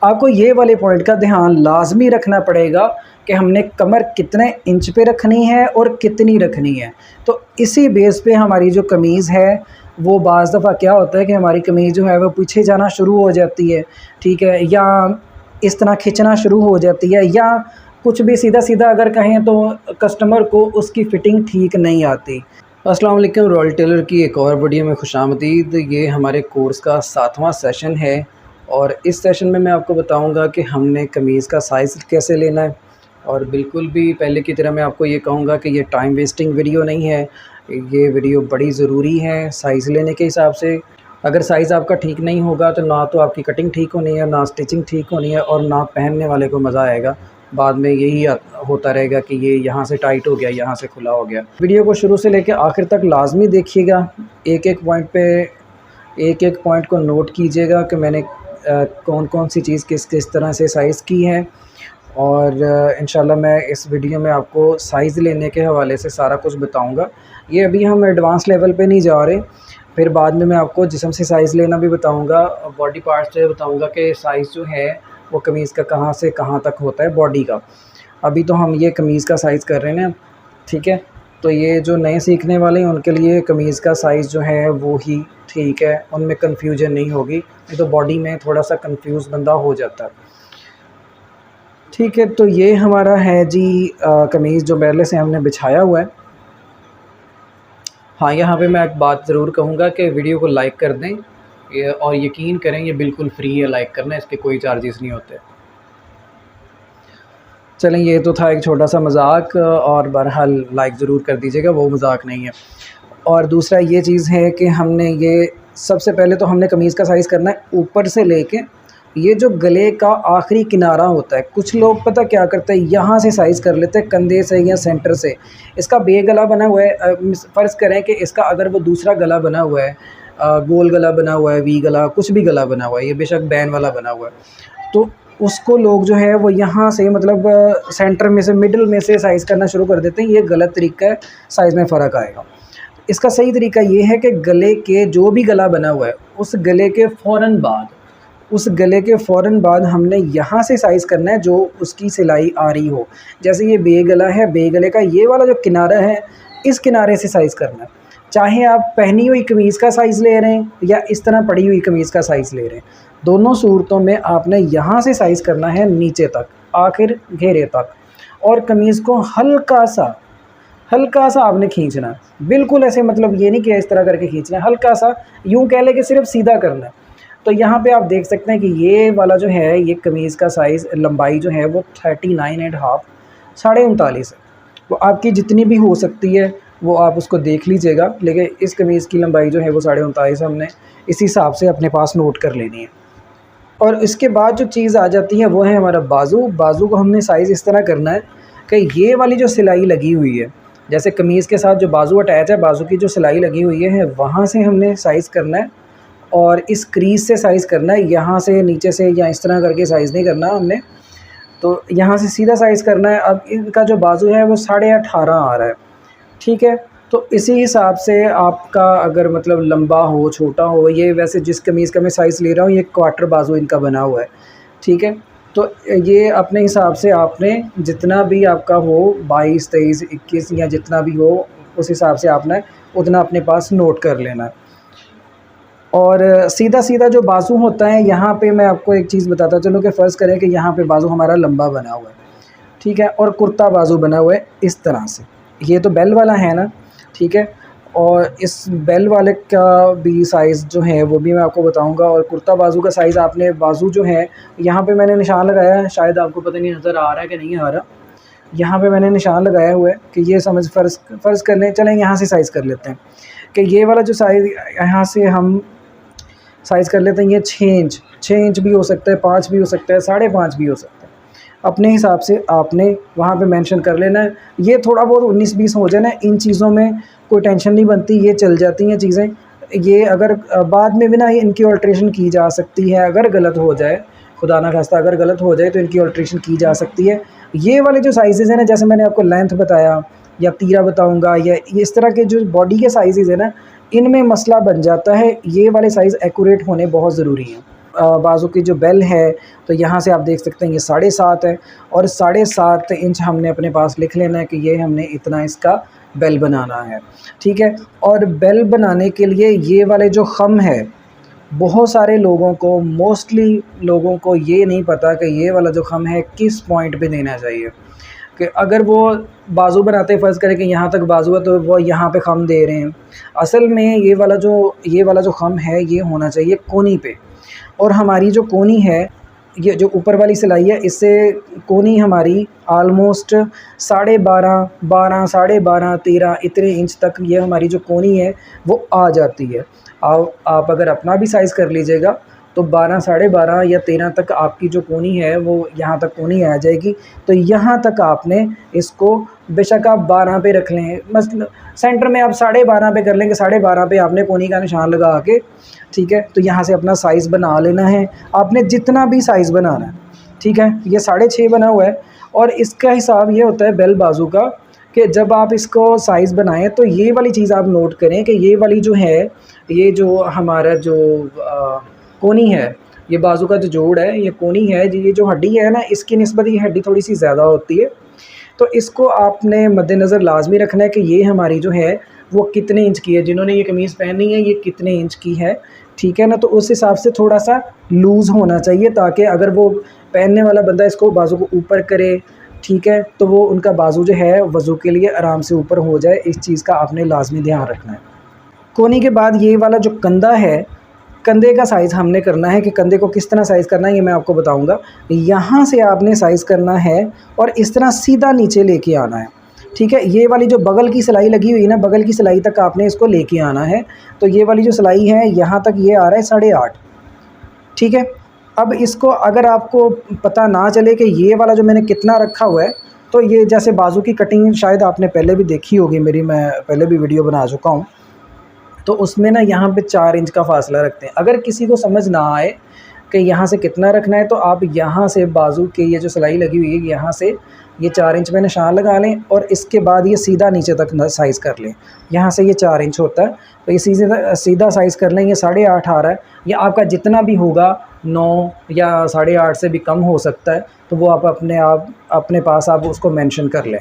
आपको ये वाले पॉइंट का ध्यान लाजमी रखना पड़ेगा कि हमने कमर कितने इंच पे रखनी है और कितनी रखनी है। तो इसी बेस पे हमारी जो कमीज़ है वो बाज़ दफ़ा क्या होता है कि हमारी कमीज़ जो है वो पीछे जाना शुरू हो जाती है, ठीक है, या इस तरह खिंचना शुरू हो जाती है, या कुछ भी सीधा सीधा अगर कहें तो कस्टमर को उसकी फ़िटिंग ठीक नहीं आती। अस्सलाम वालेकुम, रॉयल टेलर की एक और वीडियो में खुशामदीद। ये हमारे कोर्स का 7वां सेशन है और इस सेशन में मैं आपको बताऊंगा कि हमने कमीज़ का साइज़ कैसे लेना है। और बिल्कुल भी पहले की तरह मैं आपको ये कहूँगा कि ये टाइम वेस्टिंग वीडियो नहीं है, ये वीडियो बड़ी ज़रूरी है साइज़ लेने के हिसाब से। अगर साइज़ आपका ठीक नहीं होगा तो ना तो आपकी कटिंग ठीक होनी है, ना स्टिचिंग ठीक होनी है, और ना पहनने वाले को मज़ा आएगा। बाद में यही होता रहेगा कि ये यहाँ से टाइट हो गया, यहाँ से खुला हो गया। वीडियो को शुरू से लेकर आखिर तक लाजमी देखिएगा, एक एक पॉइंट पे एक एक पॉइंट को नोट कीजिएगा कि मैंने कौन कौन सी चीज़ किस किस तरह से साइज़ की है। और इंशाल्लाह मैं इस वीडियो में आपको साइज़ लेने के हवाले से सारा कुछ बताऊंगा। ये अभी हम एडवांस लेवल पे नहीं जा रहे, फिर बाद में मैं आपको जिस्म से साइज़ लेना भी बताऊंगा, बॉडी पार्ट से बताऊंगा कि साइज़ जो है वो कमीज़ का कहाँ से कहाँ तक होता है बॉडी का। अभी तो हम ये कमीज़ का साइज़ कर रहे हैं, ठीक है। तो ये जो नए सीखने वाले हैं उनके लिए कमीज़ का साइज़ जो है वो ही ठीक है, उनमें कन्फ्यूजन नहीं होगी, नहीं तो बॉडी में थोड़ा सा कंफ्यूज बंदा हो जाता है, ठीक है। तो ये हमारा है जी कमीज़ जो पहले से हमने बिछाया हुआ है। हाँ, यहाँ पे मैं एक बात ज़रूर कहूँगा कि वीडियो को लाइक कर दें और यकीन करें ये बिल्कुल फ्री है लाइक करना, इसके कोई चार्जेस नहीं होते। चलें, ये तो था एक छोटा सा मजाक, और बहरहाल लाइक ज़रूर कर दीजिएगा, वो मजाक नहीं है। और दूसरा ये चीज़ है कि हमने ये सबसे पहले तो हमने कमीज़ का साइज़ करना है ऊपर से लेके ये जो गले का आखिरी किनारा होता है। कुछ लोग पता क्या करते हैं, यहाँ से साइज़ कर लेते हैं कंधे से या सेंटर से। इसका बे गला बना हुआ है, फ़र्ज़ करें कि इसका अगर वो दूसरा गला बना हुआ है, गोल गला बना हुआ है, वी गला, कुछ भी गला बना हुआ है, ये बेशक बैन वाला बना हुआ है, तो उसको लोग जो है वो यहाँ से मतलब सेंटर में से मिडल में से साइज़ करना शुरू कर देते हैं। ये गलत तरीका है, साइज़ में फ़र्क आएगा। इसका सही तरीका ये है कि गले के जो भी गला बना हुआ है उस गले के फ़ौरन बाद हमने यहाँ से साइज़ करना है जो उसकी सिलाई आ रही हो। जैसे ये बे गला है, बे गले का ये वाला जो किनारा है, इस किनारे से साइज़ करना है। चाहे आप पहनी हुई कमीज़ का साइज़ ले रहे हैं या इस तरह पड़ी हुई कमीज़ का साइज़ ले रहे हैं, दोनों सूरतों में आपने यहाँ से साइज़ करना है नीचे तक, आखिर घेरे तक। और कमीज़ को हल्का सा आपने खींचना है, बिल्कुल ऐसे, मतलब ये नहीं कि इस तरह करके खींचना है, हल्का सा, यूँ कह ले कि सिर्फ सीधा करना है। तो यहाँ पे आप देख सकते हैं कि ये वाला जो है, ये कमीज़ का साइज़ लंबाई जो है वो 39.5 39.5 है। वो आपकी जितनी भी हो सकती है वो आप उसको देख लीजिएगा, लेकिन इस कमीज़ की लंबाई जो है वो 39.5 हमने इस हिसाब से अपने पास नोट कर लेनी है। और इसके बाद जो चीज़ आ जाती है वो है हमारा बाजू। बाजू को हमने साइज़ इस तरह करना है कि ये वाली जो सिलाई लगी हुई है, जैसे कमीज़ के साथ जो बाजू अटैच है, बाजू की जो सिलाई लगी हुई है वहाँ से हमने साइज़ करना है और इस क्रीज़ से साइज़ करना है, यहाँ से नीचे से या इस तरह करके साइज़ नहीं करना हमने, तो यहाँ से सीधा साइज़ करना है। अब इनका जो बाजू है वो 18.5 आ रहा है, ठीक है। तो इसी हिसाब से आपका अगर मतलब लंबा हो छोटा हो, ये वैसे जिस कमीज़ का मैं साइज़ ले रहा हूँ ये क्वार्टर बाजू इनका बना हुआ है, ठीक है। तो ये अपने हिसाब से आपने जितना भी आपका हो 22, 23, 21 या जितना भी हो उस हिसाब से आपने उतना अपने पास नोट कर लेना है। और सीधा जो बाजू होता है, यहाँ पे मैं आपको एक चीज़ बताता चलूँ कि फ़र्ज़ करें कि यहाँ पे बाजू हमारा लंबा बना हुआ है, ठीक है, और कुर्ता बाजू बना हुआ है इस तरह से। ये तो बेल वाला है ना, ठीक है। और इस बेल वाले का भी साइज़ जो है वो भी मैं आपको बताऊंगा। और कुर्ता बाजू का साइज़ आपने, बाजू जो है यहाँ पे मैंने निशान लगाया है, शायद आपको पता नहीं नज़र आ रहा है कि नहीं आ रहा, यहाँ पे मैंने निशान लगाया हुआ है कि ये समझ फ़र्ज़ कर लें, चलें यहाँ से साइज़ कर लेते हैं कि ये वाला जो साइज़ यहाँ से हम साइज़ कर लेते हैं, ये 6 इंच भी हो सकता है, 5 भी हो सकता है, 5.5 भी हो सकता है। अपने हिसाब से आपने वहाँ पे मेंशन कर लेना है। ये थोड़ा बहुत 19-20 हो जाए ना, इन चीज़ों में कोई टेंशन नहीं बनती, ये चल जाती हैं चीज़ें। ये अगर बाद में भी ना इनकी अल्ट्रेशन की जा सकती है, अगर गलत हो जाए, खुदा ना खास्ता अगर गलत हो जाए तो इनकी अल्ट्रेशन की जा सकती है। ये वाले जो साइज़ेज़ हैं ना, जैसे मैंने आपको लेंथ बताया या तीरा बताऊँगा, या इस तरह के जो बॉडी के साइज़ेज़ हैं ना, इनमें मसला बन जाता है। ये वाले साइज़ एक्यूरेट होने बहुत ज़रूरी हैं। बाजू की जो बेल है, तो यहाँ से आप देख सकते हैं ये 7.5 है, और 7.5 इंच हमने अपने पास लिख लेना है कि ये हमने इतना इसका बेल बनाना है। ठीक है, और बेल बनाने के लिए ये वाले जो ख़म है, बहुत सारे लोगों को, मोस्टली लोगों को ये नहीं पता कि ये वाला जो ख़म है किस पॉइंट पे देना चाहिए। कि अगर वो बाजू बनाते फ़र्ज़ करें कि यहाँ तक बाजू है तो वो यहाँ पे ख़म दे रहे हैं। असल में ये वाला जो ख़म है ये होना चाहिए कोनी पे, और हमारी जो कोनी है, ये जो ऊपर वाली सिलाई है, इससे कोनी हमारी आलमोस्ट 12.5, 12, 12.5, 13 इतने इंच तक ये हमारी जो कोनी है वो आ जाती है। आप अगर अपना भी साइज़ कर लीजिएगा तो 12, 12.5 या 13 तक आपकी जो कोनी है वो यहाँ तक कोनी आ जाएगी। तो यहाँ तक आपने इसको, बेशक आप 12 पे रख लें, मतलब सेंटर में आप 12.5 पे कर लेंगे, 12.5 पे आपने कोनी का निशान लगा के, ठीक है, तो यहाँ से अपना साइज़ बना लेना है आपने, जितना भी साइज़ बनाना है। ठीक है, ये 6.5 बना हुआ है, और इसका हिसाब ये होता है बेल बाजू का कि जब आप इसको साइज़ बनाएं तो ये वाली चीज़ आप नोट करें कि ये वाली जो है, ये जो हमारा जो कोनी है, ये बाजू का जो जोड़ है, ये कोनी है, ये जो हड्डी है ना, इसकी निस्बत ये हड्डी थोड़ी सी ज़्यादा होती है। तो इसको आपने मद्देनज़र लाजमी रखना है कि ये हमारी जो है वो कितने इंच की है, जिन्होंने ये कमीज़ पहनी है ये कितने इंच की है। ठीक है ना, तो उस हिसाब से थोड़ा सा लूज़ होना चाहिए, ताकि अगर वो पहनने वाला बंदा इसको बाजू को ऊपर करे, ठीक है, तो वो उनका बाजू जो है वज़ू के लिए आराम से ऊपर हो जाए। इस चीज़ का आपने लाजमी ध्यान रखना है। कोनी के बाद ये वाला जो कंधा है, कंधे का साइज़ हमने करना है कि कंधे को किस तरह साइज़ करना है ये मैं आपको बताऊंगा। यहाँ से आपने साइज़ करना है और इस तरह सीधा नीचे लेके आना है। ठीक है, ये वाली जो बगल की सिलाई लगी हुई है ना, बगल की सिलाई तक आपने इसको लेके आना है। तो ये वाली जो सिलाई है यहाँ तक ये आ रहा है 8.5। ठीक है, अब इसको अगर आपको पता ना चले कि ये वाला जो मैंने कितना रखा हुआ है, तो ये जैसे बाजू की कटिंग शायद आपने पहले भी देखी होगी मेरी, मैं पहले भी वीडियो बना चुका हूँ। तो उसमें ना यहाँ पे 4 इंच का फासला रखते हैं। अगर किसी को समझ ना आए कि यहाँ से कितना रखना है, तो आप यहाँ से बाजू के ये जो सिलाई लगी हुई है यहाँ से ये 4 इंच में निशान लगा लें, और इसके बाद ये सीधा नीचे तक साइज़ कर लें। यहाँ से ये 4 इंच होता है, तो ये सीधा साइज़ कर लें। ये 8.5 आ रहा है, या आपका जितना भी होगा 9 या 8.5 से भी कम हो सकता है, तो वो आप अपने पास आप उसको मेंशन कर लें।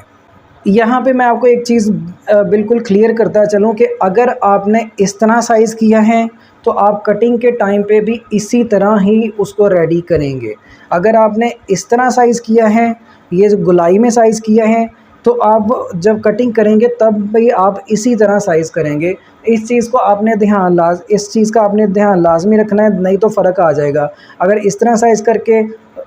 यहाँ पे मैं आपको एक चीज़ बिल्कुल क्लियर करता चलूँ कि अगर आपने इस तरह साइज़ किया है तो आप कटिंग के टाइम पे भी इसी तरह ही उसको रेडी करेंगे। अगर आपने इस तरह साइज़ किया है, ये जो गोलाई में साइज़ किया है, तो आप जब कटिंग करेंगे तब भी आप इसी तरह साइज़ करेंगे। इस चीज़ का आपने ध्यान लाजमी रखना है, नहीं तो फ़र्क आ जाएगा। अगर इस तरह साइज़ करके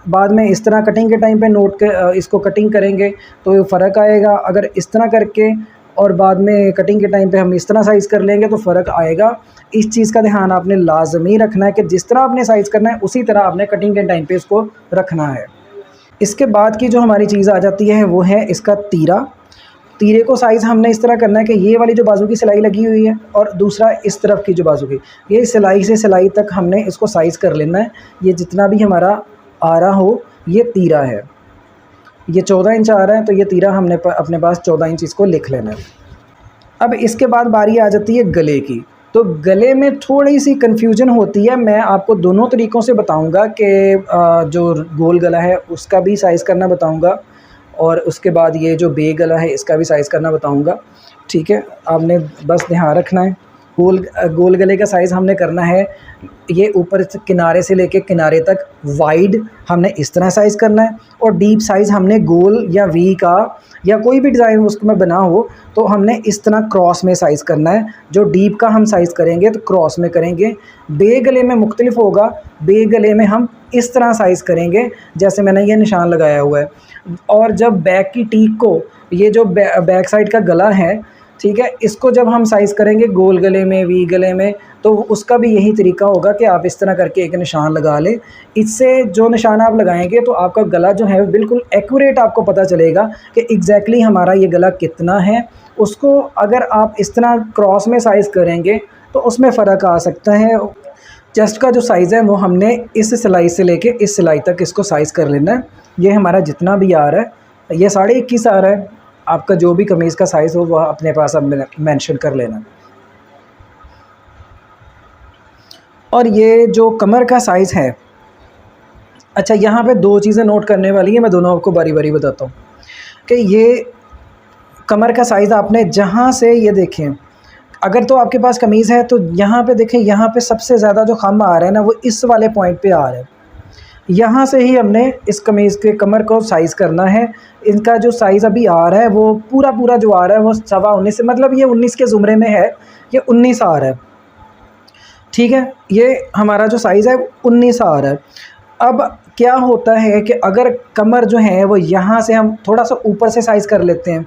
बाद में इस तरह कटिंग के टाइम पे इसको कटिंग करेंगे तो फ़र्क आएगा। अगर इस तरह करके और बाद में कटिंग के टाइम पे हम इस तरह साइज़ कर लेंगे तो फ़र्क आएगा। इस चीज़ का ध्यान आपने लाजमी रखना है कि जिस तरह आपने साइज़ करना है उसी तरह आपने कटिंग के टाइम पे इसको रखना है। इसके बाद की जो हमारी चीज़ आ जाती है वो है इसका तीरा। तीरे को साइज़ हमने इस तरह करना है कि ये वाली जो बाजू की सिलाई लगी हुई है और दूसरा इस तरफ की जो बाजू की, ये सिलाई से सिलाई तक हमने इसको साइज़ कर लेना है। ये जितना भी हमारा आ रहा हो ये तीरा है। ये 14 इंच आ रहा है, तो ये तीरा हमने अपने पास 14 इंच इसको लिख लेना है। अब इसके बाद बारी आ जाती है गले की। तो गले में थोड़ी सी कन्फ्यूजन होती है। मैं आपको दोनों तरीक़ों से बताऊंगा कि जो गोल गला है उसका भी साइज़ करना बताऊंगा, और उसके बाद ये जो बे गला है इसका भी साइज़ करना बताऊंगा। ठीक है, आपने बस ध्यान रखना है। गोल गले का साइज़ हमने करना है, ये ऊपर किनारे से लेके किनारे तक वाइड हमने इस तरह साइज़ करना है, और डीप साइज़ हमने गोल या वी का या कोई भी डिज़ाइन उसको में बना हो तो हमने इस तरह क्रॉस में साइज़ करना है। जो डीप का हम साइज़ करेंगे तो क्रॉस में करेंगे। बे गले में मुख्तलिफ होगा। बे गले में हम इस तरह साइज़ करेंगे जैसे मैंने ये निशान लगाया हुआ है। और जब बैक की टीक को, ये जो बैक साइड का गला है, ठीक है, इसको जब हम साइज़ करेंगे गोल गले में, वी गले में, तो उसका भी यही तरीका होगा कि आप इस तरह करके एक निशान लगा लें। इससे जो निशान आप लगाएंगे तो आपका गला जो है बिल्कुल एक्यूरेट आपको पता चलेगा कि एग्जैक्टली हमारा ये गला कितना है। उसको अगर आप इस तरह क्रॉस में साइज़ करेंगे तो उसमें फ़र्क आ सकता है। चेस्ट का जो साइज़ है वो हमने इस सिलाई से लेके इस सिलाई तक इसको साइज़ कर लेना है। ये हमारा जितना भी आ रहा है, ये 21.5 आ रहा है। आपका जो भी कमीज़ का साइज़ हो वह अपने पास अब मेंशन कर लेना। और ये जो कमर का साइज़ है, अच्छा यहाँ पे दो चीज़ें नोट करने वाली हैं, मैं दोनों आपको बारी बारी बताता हूँ कि ये कमर का साइज़ आपने जहाँ से ये देखें, अगर तो आपके पास कमीज़ है तो यहाँ पे देखें, यहाँ पे सबसे ज़्यादा जो खम आ रहा है ना वो इस वाले पॉइंट पे आ रहा है। यहाँ से ही हमने इस कमीज़ के कमर को साइज़ करना है। इनका जो साइज़ अभी आ रहा है वो पूरा जो आ रहा है वो 19.25 से, मतलब ये 19 के ज़ुमरे में है, ये 19 आ रहा है। ठीक है, ये हमारा जो साइज़ है 19 आ रहा है। अब क्या होता है कि अगर कमर जो है वो यहाँ से हम थोड़ा सा ऊपर से साइज़ कर लेते हैं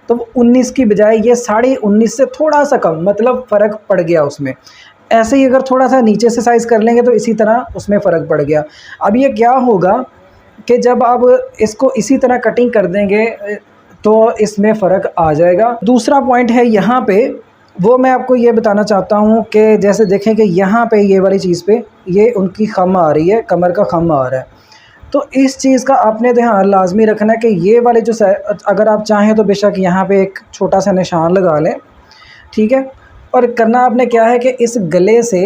तो 19 की बजाय ये 19.5 से थोड़ा सा कम, मतलब फ़र्क पड़ गया उसमें। ऐसे ही अगर थोड़ा सा नीचे से साइज़ कर लेंगे तो इसी तरह उसमें फ़र्क पड़ गया। अब ये क्या होगा कि जब आप इसको इसी तरह कटिंग कर देंगे तो इसमें फ़र्क आ जाएगा। दूसरा पॉइंट है यहाँ पे, वो मैं आपको ये बताना चाहता हूँ कि जैसे देखें कि यहाँ पे ये वाली चीज़ पे ये उनकी खम आ रही है, कमर का खम आ रहा है। तो इस चीज़ का आपने ध्यान लाजमी रखना है कि ये वाले जो अगर आप चाहें तो बेशक यहाँ पे एक छोटा सा निशान लगा लें, ठीक है। और करना आपने क्या है कि इस गले से,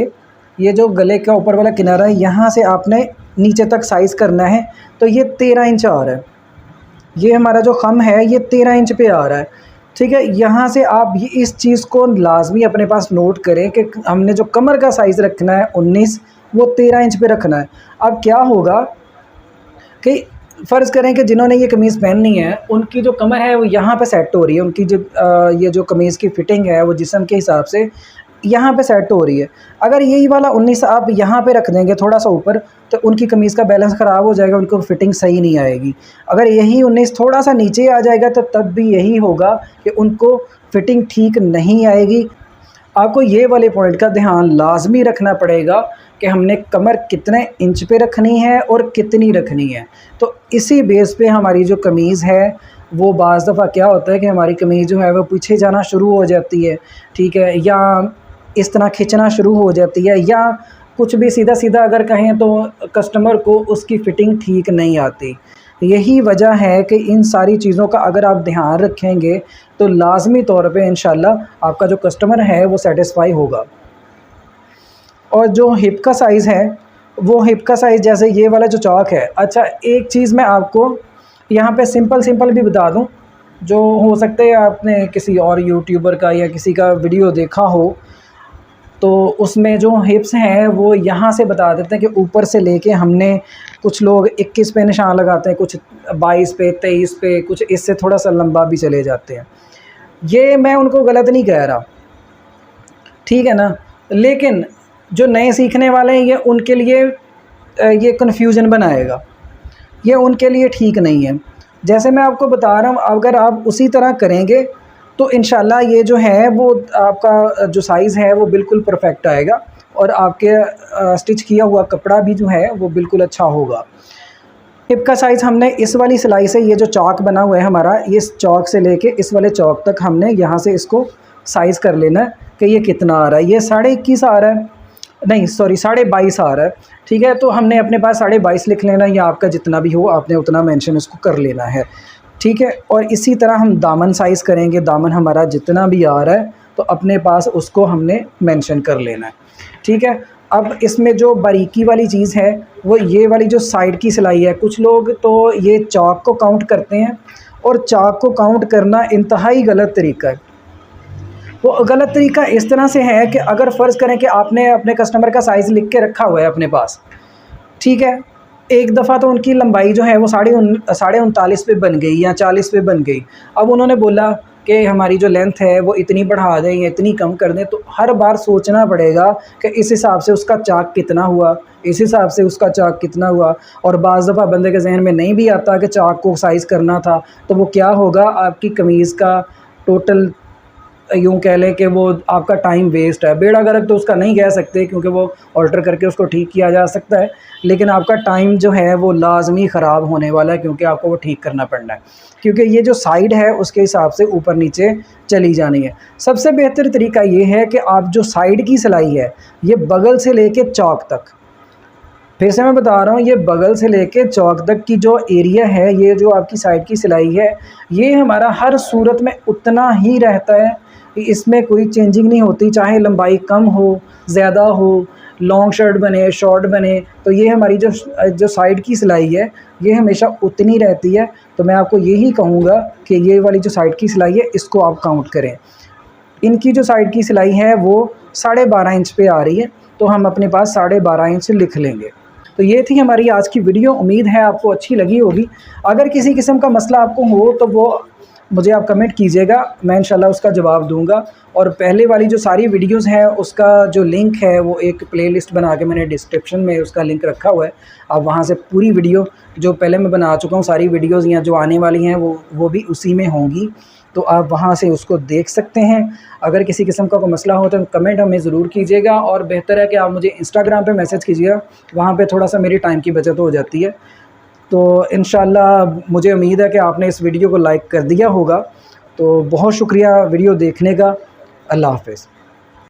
ये जो गले का ऊपर वाला किनारा है, यहाँ से आपने नीचे तक साइज़ करना है। तो ये 13 इंच आ रहा है, ये हमारा जो खम है ये 13 इंच पे आ रहा है, ठीक है। यहाँ से आप ये इस चीज़ को लाजमी अपने पास नोट करें कि हमने जो कमर का साइज़ रखना है 19, वो 13 इंच पे रखना है। अब क्या होगा कि फ़र्ज़ करें कि जिन्होंने ये कमीज़ पहननी है उनकी जो कमर है वो यहाँ पे सेट हो रही है, उनकी जो ये जो कमीज़ की फ़िटिंग है वो जिस्म के हिसाब से यहाँ पे सेट हो रही है। अगर यही वाला 19 आप यहाँ पे रख देंगे थोड़ा सा ऊपर, तो उनकी कमीज़ का बैलेंस ख़राब हो जाएगा, उनको फ़िटिंग सही नहीं आएगी। अगर यही 19 थोड़ा सा नीचे आ जाएगा तो तब भी यही होगा कि उनको फ़िटिंग ठीक नहीं आएगी। आपको ये वाले पॉइंट का ध्यान लाजमी रखना पड़ेगा कि हमने कमर कितने इंच पे रखनी है और कितनी रखनी है। तो इसी बेस पे हमारी जो कमीज़ है वो बाज़ दफ़ा क्या होता है कि हमारी कमीज़ जो है वो पीछे जाना शुरू हो जाती है, ठीक है, या इस तरह खिंचना शुरू हो जाती है, या कुछ भी सीधा सीधा अगर कहें तो कस्टमर को उसकी फ़िटिंग ठीक नहीं आती। यही वजह है कि इन सारी चीज़ों का अगर आप ध्यान रखेंगे तो लाज़मी तौर पे इंशाल्लाह आपका जो कस्टमर है वो सेटिस्फाई होगा। और जो हिप का साइज़ है, वो हिप का साइज़ जैसे ये वाला जो चौक है, अच्छा एक चीज़ मैं आपको यहाँ पे सिंपल भी बता दूँ, जो हो सकता है आपने किसी और यूट्यूबर का या किसी का वीडियो देखा हो, तो उसमें जो हिप्स हैं वो यहाँ से बता देते हैं कि ऊपर से लेके हमने, कुछ लोग 21 पे निशान लगाते हैं, कुछ 22 पे, 23 पे, कुछ इससे थोड़ा सा लंबा भी चले जाते हैं। ये मैं उनको गलत नहीं कह रहा, ठीक है ना, लेकिन जो नए सीखने वाले हैं ये उनके लिए ये कन्फ्यूज़न बनाएगा, ये उनके लिए ठीक नहीं है। जैसे मैं आपको बता रहा हूँ, अगर आप उसी तरह करेंगे तो इंशाल्लाह ये जो है वो आपका जो साइज़ है वो बिल्कुल परफेक्ट आएगा और आपके स्टिच किया हुआ कपड़ा भी जो है वो बिल्कुल अच्छा होगा। हिप का साइज़ हमने इस वाली सिलाई से, ये जो चौक बना हुआ है हमारा, इस चौक से लेके इस वाले चौक तक हमने यहाँ से इसको साइज़ कर लेना है कि ये कितना आ रहा है। ये 21.5 आ रहा है, नहीं सॉरी 22.5 आ रहा है, ठीक है। तो हमने अपने पास 22.5 लिख लेना, या आपका जितना भी हो आपने उतना मेंशन उसको कर लेना है, ठीक है। और इसी तरह हम दामन साइज़ करेंगे, दामन हमारा जितना भी आ रहा है तो अपने पास उसको हमने मेंशन कर लेना है, ठीक है। अब इसमें जो बारीकी वाली चीज़ है वो ये वाली जो साइड की सिलाई है, कुछ लोग तो ये चौक को काउंट करते हैं और चौक को काउंट करना इंतहाई गलत तरीका है। वो गलत तरीका इस तरह से है कि अगर फ़र्ज़ करें कि आपने अपने कस्टमर का साइज़ लिख के रखा हुआ है अपने पास, ठीक है, एक दफ़ा तो उनकी लंबाई जो है वो 39.5 पे बन गई या 40 पे बन गई। अब उन्होंने बोला कि हमारी जो लेंथ है वो इतनी बढ़ा दें या इतनी कम कर दें, तो हर बार सोचना पड़ेगा कि इस हिसाब से उसका चाक कितना हुआ, इस हिसाब से उसका चाक कितना हुआ। और बाज़ दफ़ा बंदे के जहन में नहीं भी आता कि चाक को साइज़ करना था, तो वो क्या होगा, आपकी कमीज़ का टोटल यूँ कह लें कि वो आपका टाइम वेस्ट है। बेड़ा गर्क तो उसका नहीं कह सकते क्योंकि वो ऑल्टर करके उसको ठीक किया जा सकता है, लेकिन आपका टाइम जो है वो लाजमी ख़राब होने वाला है क्योंकि आपको वो ठीक करना पड़ना है, क्योंकि ये जो साइड है उसके हिसाब से ऊपर नीचे चली जानी है। सबसे बेहतर तरीका ये है कि आप जो साइड की सिलाई है ये बगल से लेके चौक तक, फिर से मैं बता रहा हूँ, ये बगल से लेके चौक तक की जो एरिया है, ये जो आपकी साइड की सिलाई है, ये हमारा हर सूरत में उतना ही रहता है, इसमें कोई चेंजिंग नहीं होती, चाहे लंबाई कम हो ज़्यादा हो, लॉन्ग शर्ट बने, शॉर्ट बने, तो ये हमारी जो साइड की सिलाई है ये हमेशा उतनी रहती है। तो मैं आपको यही कहूँगा कि ये वाली जो साइड की सिलाई है इसको आप काउंट करें। इनकी जो साइड की सिलाई है वो 12.5 इंच पे आ रही है, तो हम अपने पास 12.5 इंच लिख लेंगे। तो ये थी हमारी आज की वीडियो, उम्मीद है आपको अच्छी लगी होगी। अगर किसी किस्म का मसला आपको हो तो वो मुझे आप कमेंट कीजिएगा, मैं इंशाल्लाह उसका जवाब दूंगा। और पहले वाली जो सारी वीडियोस हैं उसका जो लिंक है वो एक प्लेलिस्ट बना के मैंने डिस्क्रिप्शन में उसका लिंक रखा हुआ है। आप वहाँ से पूरी वीडियो जो पहले मैं बना चुका हूँ, सारी वीडियोस या जो आने वाली हैं वो भी उसी में होंगी, तो आप वहाँ से उसको देख सकते हैं। अगर किसी किस्म का कोई मसला हो तो कमेंट हमें ज़रूर कीजिएगा, और बेहतर है कि आप मुझे इंस्टाग्राम पे मैसेज कीजिएगा, वहाँ पे थोड़ा सा मेरी टाइम की बचत हो जाती है। तो इंशाल्लाह मुझे उम्मीद है कि आपने इस वीडियो को लाइक कर दिया होगा। तो बहुत शुक्रिया वीडियो देखने का। अल्लाह हाफ़िज़।